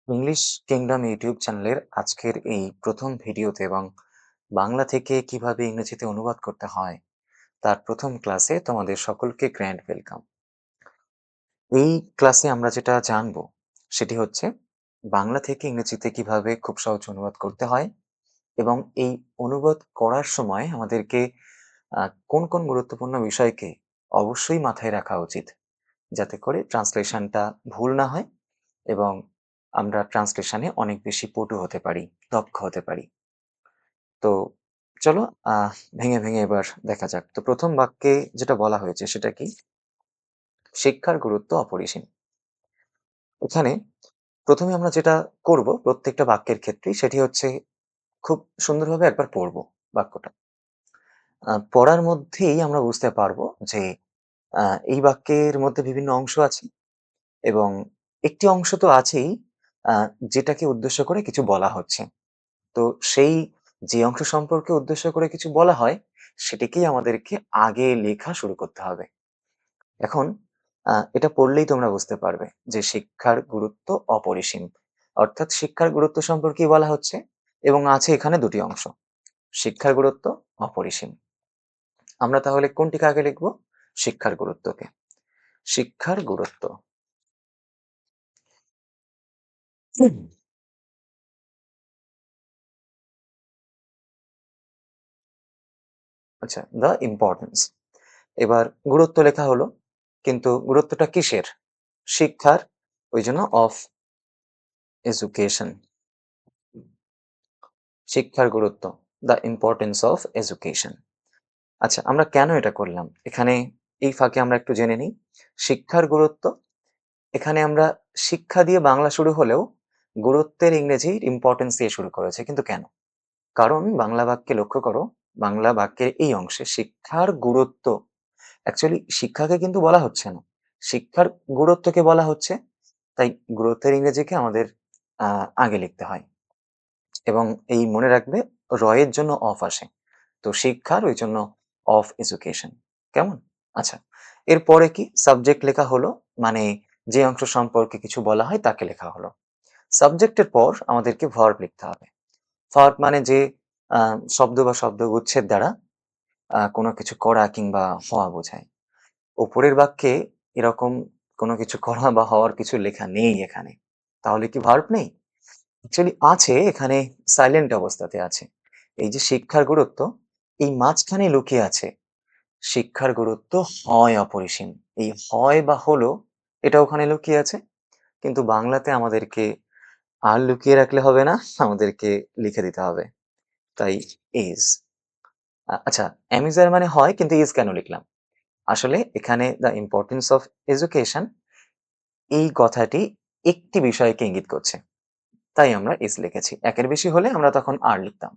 English kingdom YouTube চ্যানেলের আজকের এই প্রথম ভিডিওতে এবং বাংলা থেকে কিভাবে ইংরেজিতে অনুবাদ করতে হয় তার প্রথম ক্লাসে তোমাদের সকলকে গ্র্যান্ড ওয়েলকাম। এই ক্লাসে আমরা যেটা জানবো সেটি হচ্ছে বাংলা থেকে ইংরেজিতে কিভাবে খুব সহজ অনুবাদ করতে হয় এবং এই অনুবাদ করার সময় আমাদেরকে কোন কোন গুরুত্বপূর্ণ বিষয়কে অবশ্যই মাথায় রাখা উচিত যাতে করে ট্রান্সলেশনটা ভুল না হয় এবং আমরা ট্রান্সলেশনে অনেক বেশি পটু হতে পারি, দক্ষ হতে পারি। তো চলো ভেঙে ভেঙে এবার দেখা যাক। তো প্রথম বাক্যে যেটা বলা হয়েছে সেটা কি? শিক্ষার গুরুত্ব অপরিসীম। এখানে প্রথমে আমরা যেটা করব প্রত্যেকটা বাক্যের ক্ষেত্রেই সেটি হচ্ছে খুব সুন্দরভাবে একবার পড়বো বাক্যটা। পড়ার মধ্যেই আমরা বুঝতে পারবো যে আ এই বাক্যের মধ্যে বিভিন্ন অংশ আছে এবং একটি অংশ তো আছেই আ যেটাকে উদ্দেশ্য করে কিছু বলা হচ্ছে। তো সেই যে অংশ সম্পর্কে উদ্দেশ্য করে কিছু বলা হয়, সেটিকেই আমাদেরকে আগে লেখা শুরু করতে হবে। এখন এটা পড়লেই তোমরা বুঝতে পারবে যে শিক্ষার গুরুত্ব অপরিসীম। অর্থাৎ শিক্ষার গুরুত্ব সম্পর্কেই বলা হচ্ছে এবং আছে এখানে ২ টি অংশ। শিক্ষার গুরুত্ব, অপরিসীম। আমরা তাহলে কোনটিকে আগে লিখব? শিক্ষার গুরুত্বকে। শিক্ষার গুরুত্ব। হুম। আচ্ছা, the importance। এবার গুরুত্ব লেখা হলো, কিন্তু গুরুত্বটা কিসের? শিক্ষার, ওইজন্য of education। শিক্ষার গুরুত্ব, the importance of education। আচ্ছা, আমরা কেন এটা করলাম? এখানে এই ফাঁকে আমরা একটু জেনে নিই। শিক্ষার গুরুত্ব, এখানে আমরা শিক্ষা দিয়ে বাংলা শুরু হলেও গুরুত্বের ইংরেজির ইম্পর্টেন্স দিয়ে শুরু করেছে। কিন্তু কেন? কারণ বাংলা বাক্যে লক্ষ্য করো, বাংলা বাক্যের এই অংশে শিক্ষার গুরুত্ব অ্যাকচুয়ালি শিক্ষাকে কিন্তু বলা হচ্ছে না। শিক্ষার গুরুত্বকে বলা হচ্ছে। তাই গুরুত্বের ইংরেজিকে আমাদের আগে লিখতে হয় এবং এই মনে রাখবে র এর জন্য অফ আসে। তো শিক্ষার ওই জন্য অফ এডুকেশন। কেমন? আচ্ছা, এরপরে কি সাবজেক্ট লেখা হলো, মানে যে অংশ সম্পর্কে কিছু বলা হয় তাকে লেখা হলো। সাবজেক্টের পর আমাদেরকে ভার্ব লিখতে হবে। ভার্ব মানে যে শব্দ বা শব্দগুচ্ছের দ্বারা কোনো কিছু করা কিংবা হওয়া বোঝায়। উপরের বাক্যে এরকম কোনো কিছু করা বা হওয়ার কিছু লেখা নেই এখানে। তাহলে কি ভার্ব নেই? অ্যাকচুয়ালি আছে, এখানে সাইলেন্ট অবস্থাতে আছে। এই যে শিক্ষার গুরুত্ব, এই মাঝখানে লুকিয়ে আছে। শিক্ষার গুরুত্ব হয় অপরিসীম। এই হয় বা হলো এটা ওখানে লুকিয়ে আছে। কিন্তু বাংলাতে আমাদেরকে আর লুকিয়ে রাখলে হবে না, আমাদেরকে লিখে দিতে হবে। তাই is। আচ্ছা, অ্যামিজার মানে হয়, কিন্তু is কেন লিখলাম? আসলে এখানে দ্য ইম্পর্টেন্স অফ এডুকেশন এই কথাটি একটি বিষয়কে ইঙ্গিত করছে। তাই আমরা is লিখেছি। একের বেশি হলে আমরা তখন আর লিখতাম।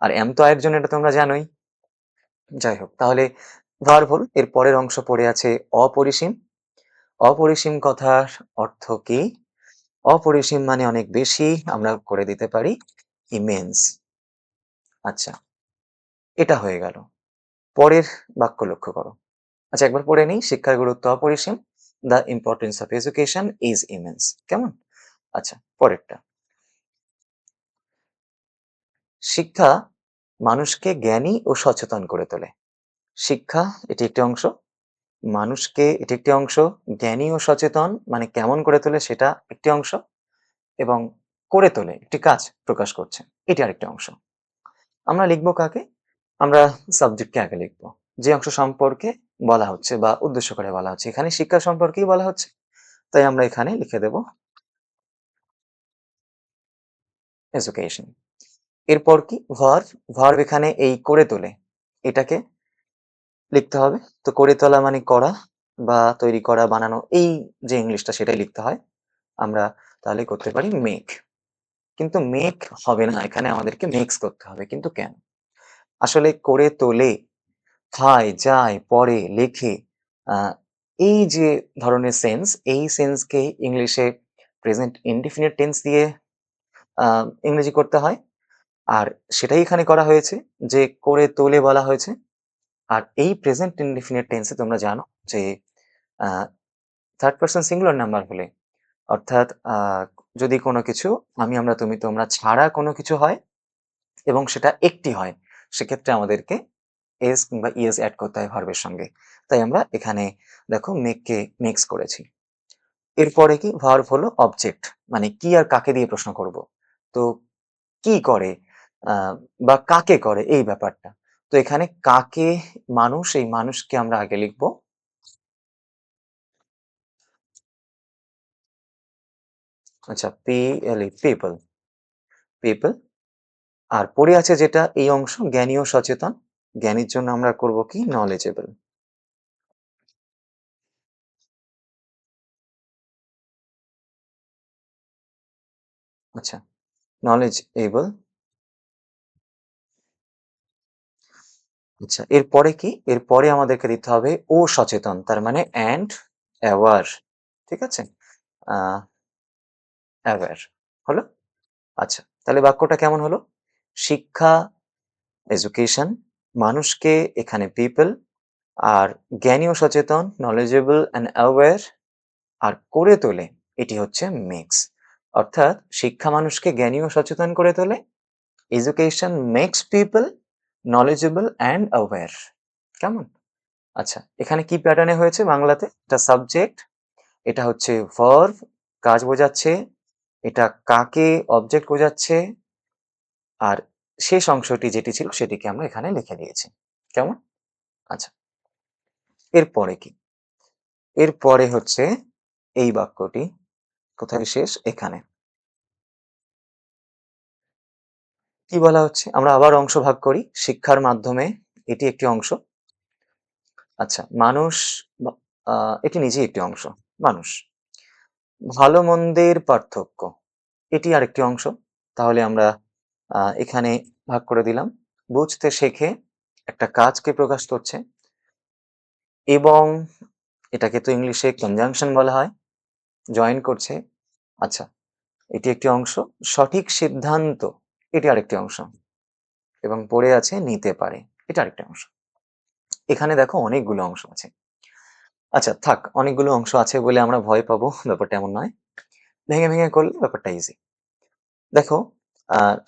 আর am তো আরেকজন, এটা তোমরা জানোই। যাই হোক, তাহলে ভার্ব হল, এর পরের অংশ পড়ে আছে অপরিসীম। অপরিসীম কথার অর্থ কি? অপরিসীম মানে অনেক বেশি, আমরা করে দিতে পারি ইমেন্স। আচ্ছা, এটা হয়ে গেল। পরের বাক্য লক্ষ্য করো। আচ্ছা, একবার পড়ে নিই। শিক্ষার গুরুত্ব অপরিসীম, the importance of education is immense. কেমন? আচ্ছা, পরেরটা। শিক্ষা মানুষকে জ্ঞানী ও সচেতন করে তোলে। শিক্ষা এটি একটি অংশ, মানুষকে এটি একটি অংশ, জ্ঞানী ও সচেতন মানে কেমন করে তোলে সেটা একটি অংশ, এবং করে তোলে একটি কাজ প্রকাশ করছে এটি আরেকটি অংশ। আমরা লিখবো কাকে? আমরা সাবজেক্টকে আগে লিখবো। যে অংশ সম্পর্কে বলা হচ্ছে বা উদ্দেশ্য করে বলা হচ্ছে, এখানে শিক্ষা সম্পর্কেই বলা হচ্ছে। তাই আমরা এখানে লিখে দেব এডুকেশন। এরপর কি? ভার্ব। ভার্ব এখানে এই করে তোলে এটাকে লিখতে হবে। তো করে তোলা মানে করা বা তৈরি করা, বানানো, এই যে ইংলিশটা সেটাই লিখতে হয়। আমরা তাহলে করতে পারি মেক। কিন্তু মেক হবে না, এখানে আমাদেরকে মেক্স করতে হবে। কিন্তু কেন? আসলে করে তোলে, খায়, যায়, পড়ে, লেখে, আহ, এই যে ধরনের সেন্স, এই সেন্সকে ইংলিশে প্রেজেন্ট ইনডিফিনিট টেন্স দিয়ে ইংরেজি করতে হয়। আর সেটাই এখানে করা হয়েছে, যে করে তোলে বলা হয়েছে। আর এই প্রেজেন্ট ইনডিফিনিট টেন্সে তোমরা জানো যে থার্ড পারসন সিঙ্গুলার নাম্বার হলে, অর্থাৎ যদি কোনো কিছু আমি, আমরা, তুমি, তোমরা ছাড়া কোনো কিছু হয় এবং সেটা একটি হয়, সেক্ষেত্রে আমাদেরকে এস কিংবা ইএস অ্যাড করতে হয় ভার্বের সঙ্গে। তাই আমরা এখানে দেখো মেককে মিক্স করেছি। এরপরে কি ভার্ব হলো অবজেক্ট, মানে কি আর কাকে দিয়ে প্রশ্ন করব। তো কি করে বা কাকে করে এই ব্যাপারটা। তো এখানে কাকে, মানুষ, এই মানুষকে আমরা আগে লিখবো। আচ্ছা, পিপল, পিপল। আর পড়ে আছে যেটা এই অংশ, জ্ঞানী ও সচেতন। জ্ঞানীর জন্য আমরা করব কি নলেজেবল। আচ্ছা, নলেজেবল। আচ্ছা, এরপরে কি, এরপরে আমাদেরকে দিতে হবে ও সচেতন, তার মানে অ্যান্ড অ্যাওয়ার। ঠিক আছে, অ্যাওয়ার হলো। আচ্ছা, তাহলে বাক্যটা কেমন হলো? শিক্ষা, এডুকেশন, মানুষকে এখানে পিপল, আর জ্ঞানী ও সচেতন নলেজেবল অ্যান্ড অ্যাওয়্যার, আর করে তোলে এটি হচ্ছে মিক্স। অর্থাৎ শিক্ষা মানুষকে জ্ঞানী ও সচেতন করে তোলে, education makes people knowledgeable and aware. কেমন? আচ্ছা, এখানে কি প্যাটার্নে হয়েছে বাংলাতে? এটা সাবজেক্ট, এটা হচ্ছে ভার্ব কাজ বোঝাচ্ছে, এটা কাকে অবজেক্ট বোঝাচ্ছে, আর শেষ অংশটি যেটি ছিল সেটিকে আমরা এখানে লিখে দিয়েছি। কেমন? আচ্ছা, এরপরে কি? এরপরে হচ্ছে এই বাক্যটি কোথায় শেষ? এখানে। কি বলা হচ্ছে? আমরা আবার অংশ ভাগ করি। শিক্ষার মাধ্যমে এটি একটি অংশ। আচ্ছা, মানুষ বা এটি নিজেই একটি অংশ। মানুষ। ভালো মন্দের পার্থক্য এটি আরেকটি অংশ। তাহলে আমরা এখানে ভাগ করে দিলাম। বুঝতে শেখে একটা কাজকে প্রকাশ করছে, এবং এটাকে তো ইংলিশে কনজাংশন বলা হয়, জয়েন করছে। আচ্ছা, এটি একটি অংশ। সঠিক সিদ্ধান্ত এটি আরেকটি অংশ, এবং পড়ে আছে নিতে পারে, এটা আরেকটা অংশ। এখানে দেখো অনেকগুলো অংশ আছে। আচ্ছা থাক, অনেকগুলো অংশ আছে বলে আমরা ভয় পাবো, ব্যাপারটা এমন নয়। ভেঙে ভেঙে করলে ব্যাপারটা ইজি। দেখো,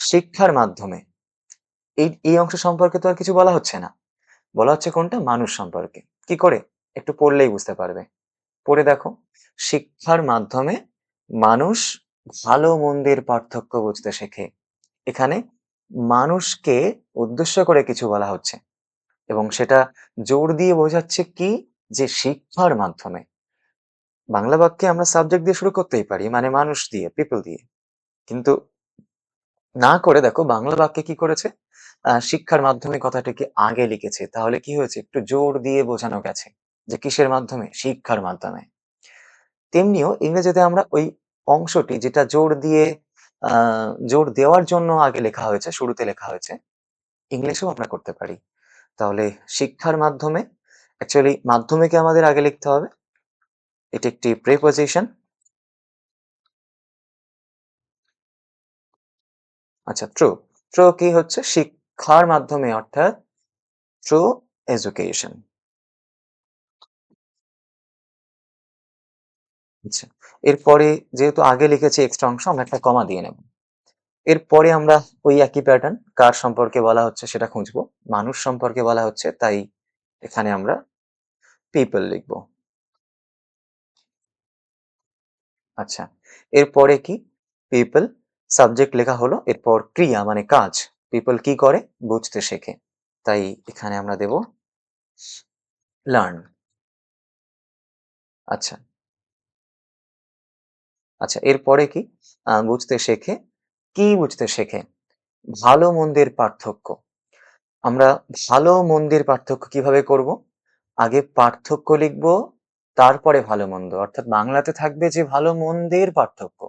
শিক্ষার মাধ্যমে এই এই অংশ সম্পর্কে তো আর কিছু বলা হচ্ছে না। বলা হচ্ছে কোনটা? মানুষ সম্পর্কে। কি করে? একটু পড়লেই বুঝতে পারবে। পড়ে দেখো, শিক্ষার মাধ্যমে মানুষ ভালো মন্দের পার্থক্য বুঝতে শেখে। এখানে মানুষকে উদ্দেশ্য করে কিছু বলা হচ্ছে, এবং সেটা জোর দিয়ে বোঝাচ্ছে কি, যে শিক্ষার মাধ্যমে। বাংলা বাক্যে আমরা সাবজেক্ট দিয়ে শুরু করতেই পারি, মানে মানুষ দিয়ে, পিপল দিয়ে। কিন্তু না করে দেখো বাংলা বাক্যে কি করেছে, শিক্ষার মাধ্যমে কথাটিকে আগে লিখেছে। তাহলে কি হয়েছে? একটু জোর দিয়ে বোঝানো গেছে যে কিসের মাধ্যমে? শিক্ষার মাধ্যমে। তেমনিও ইংরেজিতে আমরা ওই অংশটি যেটা জোর দেওয়ার জন্য আগে লেখা হয়েছে, শুরুতে লেখা হয়েছে, ইংলিশেও আমরা করতে পারি। তাহলে শিক্ষার মাধ্যমে, অ্যাকচুয়ালি মাধ্যমিকে আমাদের আগে লিখতে হবে। এটি একটি প্রিপোজিশন। আচ্ছা, ট্রু। ট্রু কি হচ্ছে? শিক্ষার মাধ্যমে, অর্থাৎ ট্রু এডুকেশন। আচ্ছা, এরপরে যেহেতু আগে লিখেছি এক্সট্রা অংশ, আমরা একটা কমা দিয়ে নেব। এরপরে আমরা ওই একই প্যাটার্ন, কার সম্পর্কে বলা হচ্ছে সেটা খুঁজবো। মানুষ সম্পর্কে বলা হচ্ছে, তাই এখানে আমরা পিপল লিখবো। আচ্ছা, এরপরে কি? পিপল সাবজেক্ট লেখা হলো, এরপর ক্রিয়া মানে কাজ। পিপল কি করে? বুঝতে শেখে। তাই এখানে আমরা দেব লার্ন। আচ্ছা, আচ্ছা, এরপরে কি? বুঝতে শেখে। কি বুঝতে শেখে? ভালো মন্দের পার্থক্য। আমরা ভালো মন্দের পার্থক্য কিভাবে করব? আগে পার্থক্য লিখব, তারপরে ভালো মন্দ। অর্থাৎ বাংলাতে থাকবে যে ভালো মন্দের পার্থক্য,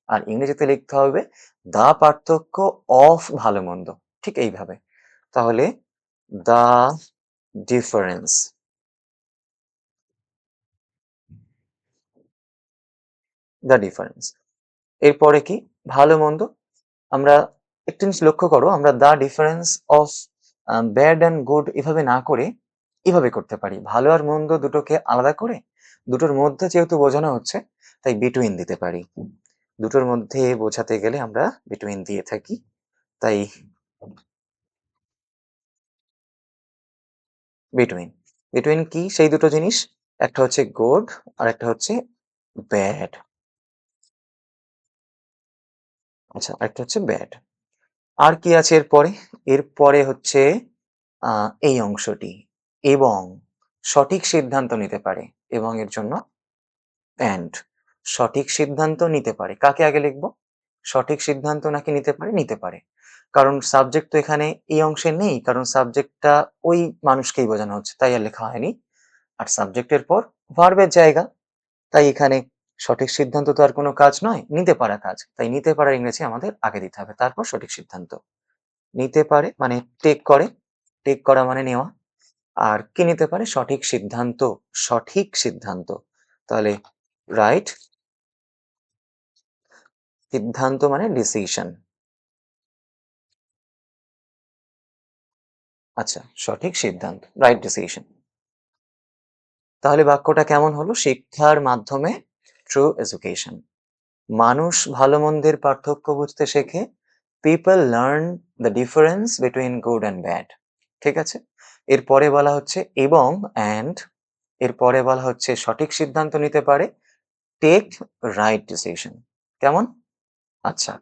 আর ইংরেজিতে লিখতে হবে দা পার্থক্য অফ ভালো মন্দ। ঠিক এইভাবে। তাহলে দা ডিফারেন্স, দা ডিফারেন্স। এরপরে কি? ভালো মন্দ। আমরা একটা জিনিস লক্ষ্য করো, আমরা the difference of bad and good এভাবে না করে এভাবে করতে পারি। ভালো আর মন্দ দুটোকে আলাদা করে দুটোর মধ্যে যেহেতু বোঝানো হচ্ছে, তাই বিটুইন দিতে পারি। দুটোর মধ্যে বোঝাতে গেলে আমরা between দিয়ে থাকি। তাই between. between কি সেই দুটো জিনিস? একটা হচ্ছে good আরেকটা হচ্ছে bad. আচ্ছা, আরেকটা হচ্ছে bad. আর কি আছে এরপরে? এরপরে হচ্ছে এই অংশটি এবং সঠিক সিদ্ধান্ত নিতে পারে এবং এর জন্য and সঠিক সিদ্ধান্ত নিতে পারে। কাকে আগে লিখব? সঠিক সিদ্ধান্ত নাকি নিতে পারে? নিতে পারে। কারণ সাবজেক্ট তো এখানে এই অংশে নেই। কারণ সাবজেক্টটা ওই মানুষকেই বোঝানো হচ্ছে। তাই আর লেখা হয়নি। আর সাবজেক্টের পর ভার্বের জায়গা। তাই এখানে সঠিক সিদ্ধান্ত তো আর কোনো কাজ নয়, নিতে পারা কাজ। তাই নিতে পারার ইংরেজি আমাদের আগে দিতে হবে। তারপর সঠিক সিদ্ধান্ত। নিতে পারে মানে টেক করে। টেক করা মানে নেওয়া। আর কি নিতে পারে? সঠিক সিদ্ধান্ত। সঠিক সিদ্ধান্ত। তাহলে রাইট সিদ্ধান্ত মানে ডিসিশন। আচ্ছা, সঠিক সিদ্ধান্ত, রাইট ডিসিশন। তাহলে বাক্যটা কেমন হলো? শিক্ষার মাধ্যমে ট্রু এডুকেশন। মানুষ ভালো মন্দের পার্থক্য বুঝতে শেখে। People learn the difference between good and bad. ঠিক আছে? এরপরে বলা হচ্ছে এবং অ্যান্ড এরপরে বলা হচ্ছে সঠিক সিদ্ধান্ত নিতে পারে। Take right decision. কেমন? আচ্ছা,